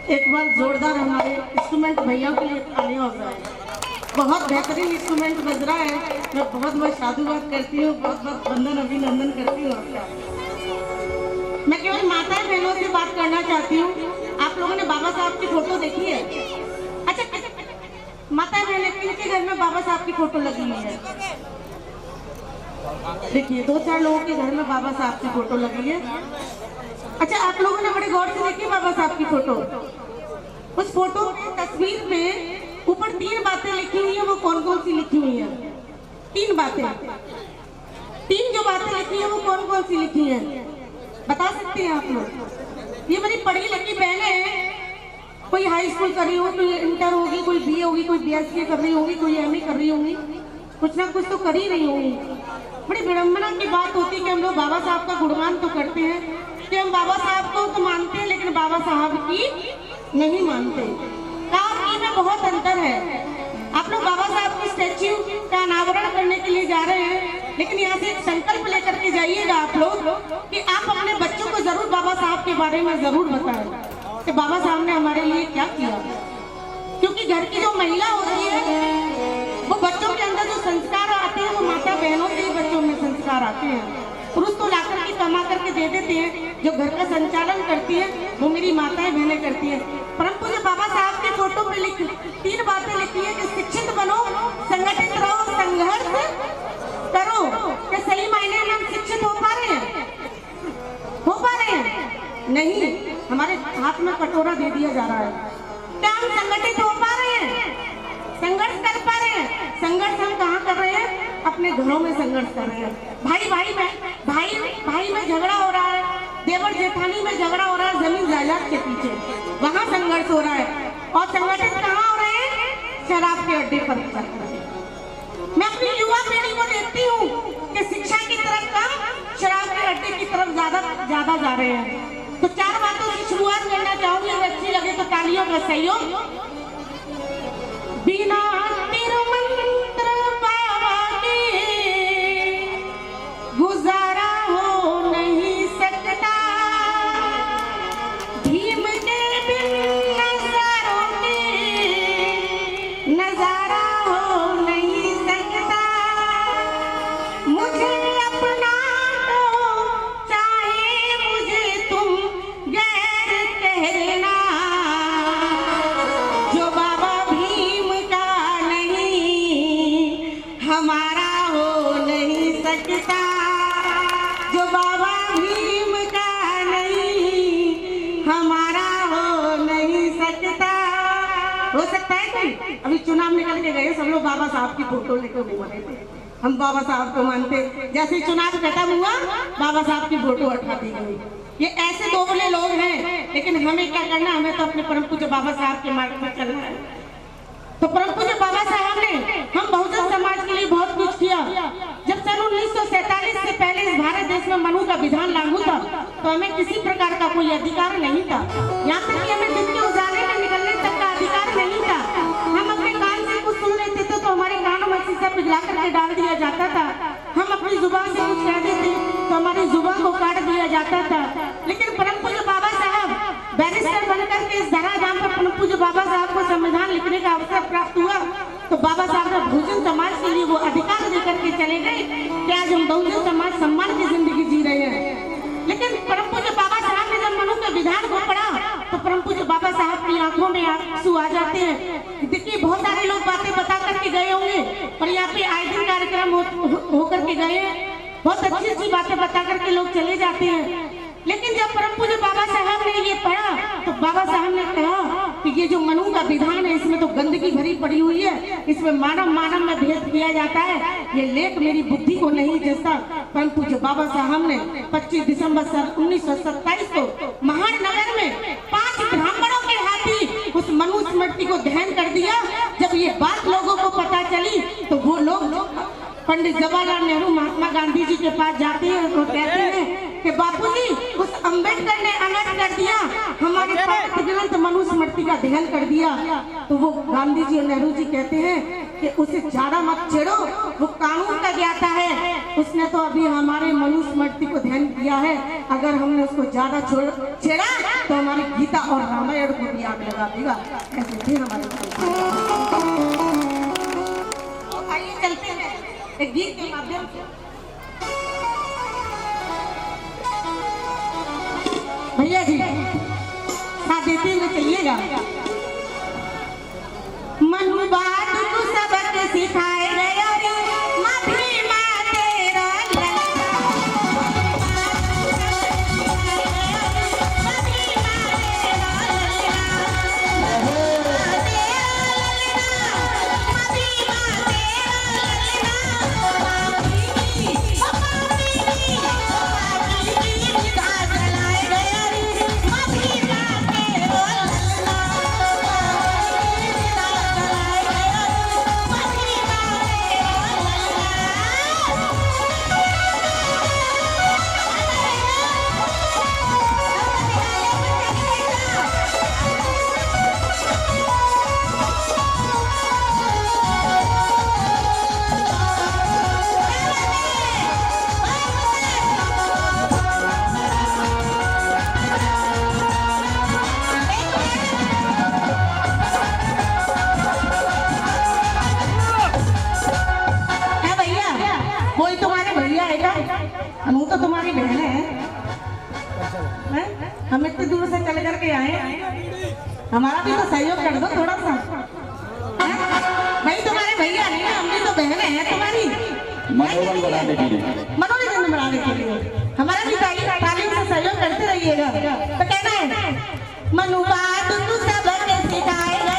एक बार जोरदार हमारे इंस्ट्रूमेंट भैया के लिए ताली हो जाए। बहुत बेहतरीन इंस्ट्रूमेंट बज रहा है। मैं बहुत बहुत साधुवाद करती हूँ, बहुत बहुत वंदन अभिनंदन करती हूँ आपका। मैं केवल माताएं बहनों से बात करना चाहती हूँ। आप लोगों ने बाबा साहब की फोटो देखी है? अच्छा, माताएं बहनें किनके घर में बाबा साहब की फोटो लगी हुई है? देखिए, 2-4 लोगों के घर में बाबा साहब की फोटो लगी है। अच्छा, आप लोगों ने बड़े गौर से देखी बाबा साहब की फोटो? उस फोटो में, तस्वीर में ऊपर 3 बातें लिखी हुई है। वो कौन कौन सी लिखी हुई है? 3 बातें। 3 जो बातें लिखी है वो कौन कौन सी लिखी है, बता सकते हैं आप लोग? ये मेरी पढ़ी लिखी बहन है। कोई हाई स्कूल कर रही होगी, कोई इंटर होगी, कोई बीए होगी, कोई बीएससी कर रही होगी, कोई एमए कर रही होगी, कुछ ना कुछ तो कर ही रही होगी। बड़ी विडम्बना की बात होती है कि हम लोग बाबा साहब का गुणगान तो करते हैं कि हम बाबा साहब को तो मानते हैं, लेकिन बाबा साहब की नहीं मानते। काम में बहुत अंतर है। आप लोग बाबा साहब की स्टैच्यू का अनावरण करने के लिए जा रहे हैं, लेकिन यहाँ से एक संकल्प लेकर के जाइएगा आप लोग कि आप अपने बच्चों को जरूर बाबा साहब के बारे में जरूर बताएं कि बाबा साहब ने हमारे लिए क्या किया। क्योंकि घर की जो महिला होती है, वो बच्चों के अंदर जो संस्कार आते हैं वो माता बहनों से ही बच्चों में संस्कार आते हैं। पुरुष तो ला करके कमा करके दे देते हैं, जो घर का संचालन करती है वो मेरी माताएं बहनें करती है। परंतु जो बाबा साहब के फोटो पे 3 बातें लिखी है कि शिक्षित बनो, संगठित रहो, संघर्ष करो। क्या सही मायने में हम शिक्षित हो पा रहे हैं? हो पा रहे हैं? नहीं, हमारे हाथ में कटोरा दे दिया जा रहा है। क्या हम संगठित हो पा रहे हैं? संघर्ष कर पा रहे हैं? संघर्ष हम कहाँ कर रहे हैं? अपने घरों में संघर्ष कर रहे हैं। भाई में झगड़ा हो रहा है, देवर जेठानी में झगड़ा हो रहा है, जमीन जायदाद के पीछे, वहाँ संघर्ष हो रहा है। और संगठित कहाँ हो रहे हैं? शराब के अड्डे पर। मैं अपनी युवा पीढ़ी को देखती हूँ कि शिक्षा की तरफ कम, शराब के अड्डे की तरफ ज्यादा जा रहे हैं। तो 4 बातों की शुरुआत करना चाहूंगी, अगर अच्छी लगे तो तालियों का सहयोग। बिना तिरुमंत्र बाबा के गुजारा हो नहीं सकता, भीम के बिन नजारों के नजारा हो नहीं सकता। मुझे अपना तो चाहे मुझे तुम गैर कहना, जो बाबा भीम का नहीं हमारा हो नहीं सकता, जो बाबा भीम का नहीं हमारा हो नहीं सकता। हो सकता है कोई? अभी चुनाव निकल के गए, सब लोग बाबा साहब की फोटो लेकर घूम रहे थे। हम बाबा साहब को मानते, जैसे ही चुनाव खत्म हुआ बाबा साहब की फोटो हटा दी गई। ये ऐसे दोगले लोग हैं, लेकिन हमें क्या करना? हमें तो अपने परम पूज्य बाबा साहब के मार्ग में चलना है। तो परम पूज्य बाबा साहब ने हम बहुजन समाज के लिए बहुत कुछ किया। जब सन 1947 से पहले इस भारत देश में मनु का विधान लागू था, तो हमें किसी प्रकार का कोई अधिकार नहीं था। यहाँ तक कि हमें दिन के उजाले में निकलने तक का अधिकार नहीं था। हम अपने कान से कुछ सुन लेते थे तो हमारे कानों में शीशा पिघला करके डाल दिया जाता था। हम अपनी जुबान से कुछ कह देते तो हमारी जुबान को काट दिया जाता था। लेकिन परम पूज्य बाबा साहब बैरिस्टर बनकर के इस धराधाम पर परम पूज्य बाबा साहब को संविधान लिखने का अवसर प्राप्त हुआ, तो बाबा साहब ने बहुजन समाज के लिए वो अधिकार देकर के चले गए कि आज हम बहुजन समाज सम्मान की जिंदगी जी रहे हैं। लेकिन परम पूज्य बाबा साहब ने जब मनु के विधान को पढ़ा तो परम पूज्य बाबा साहब की आंखों में आंसू आ जाते हैं। देखिए, बहुत सारे लोग बातें बता करके गए होंगे और यहाँ पे आए दिन कार्यक्रम होकर के गए, बहुत अच्छी अच्छी बातें बता करके लोग चले जाते हैं। लेकिन जब परम पूज्य बाबा साहब ने ये पढ़ा तो बाबा साहब ने कहा कि ये जो मनु का विधान है इसमें तो गंदगी भरी पड़ी हुई है, इसमें मानव मानव में भेद किया जाता है, ये लेख मेरी बुद्धि को नहीं जैसा। परम पूज्य बाबा साहब ने 25 दिसंबर सन 1927 को महानगर में 5 ब्राह्मणों के हाथी उस मनु स्मृति को दहन कर दिया। जब ये बात लोगों को पता चली तो वो लोग पंडित जवाहरलाल नेहरू महात्मा गांधी जी के पास जाते हैं और कहते हैं कि बापूजी, उस अम्बेडकर ने अलग कर दिया हमारे पवित्र ग्रंथ मनुस्मृति मूर्ति का ध्यान कर दिया तो वो गांधी जी और नेहरू जी कहते हैं कि उसे ज्यादा मत छेड़ो, वो कानून का ज्ञाता है। उसने तो अभी हमारे मनुष्य मूर्ति को ध्यान दिया है, अगर हमने उसको ज्यादा छेड़ा तो हमारी गीता और रामायण को भी आग लगा देगा। ऐसे थे हमारे। आइए चलते हैं एक गीत के माध्यम से। भैया जी साथ देते हुए चलिएगा। मनुबाद को सबक सिखाए गया मधीमा तेरा तो तुम्हारी बहन है, हम इतने दूर से चल करके आए, हमारा भी तो सहयोग कर दो थोड़ा सा। भाई तुम्हारे भैया नहीं है, हम भी तो बहन है तुम्हारी। मनोरंजन बढ़ाने के लिए हमारा भी तालीम से सहयोग करते रहिएगा। तो कहना है मनुबाद तू सबक सिखाए गए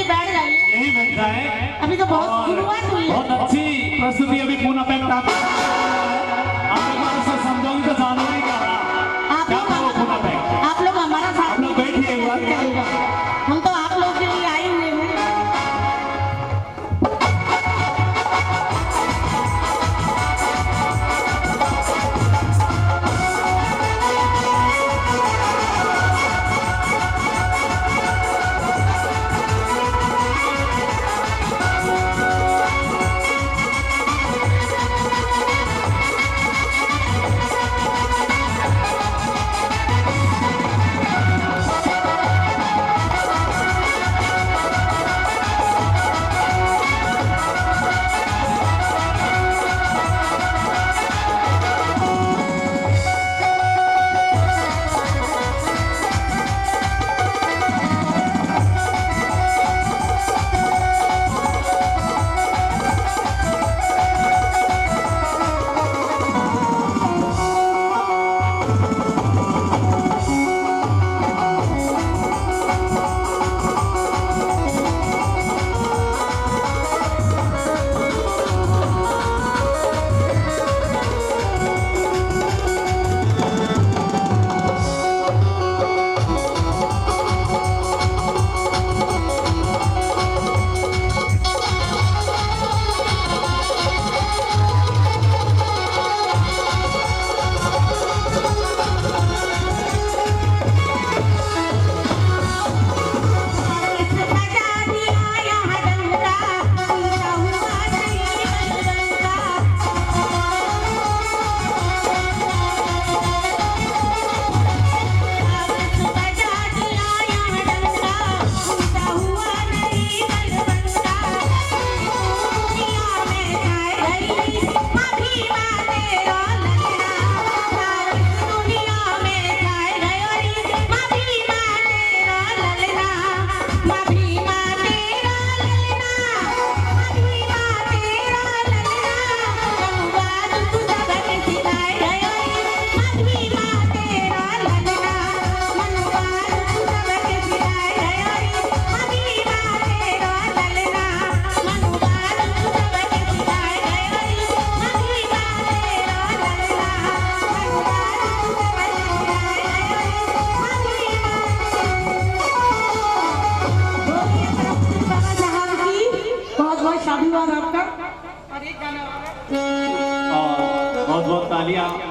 जी बैठ जाइए, यही बैठ जाए। अभी तो बहुत शुरुआत हुई है। बहुत अच्छी प्रस्तुति अभी पूना पैक आप से समझाऊंगी तो जानो नहीं क्या पूना पैक। आप लोग हमारा साथ, आप लोग बैठिए, हम तो आप लोग के लिए आए हुए हैं। बहुत बहुत तालियां।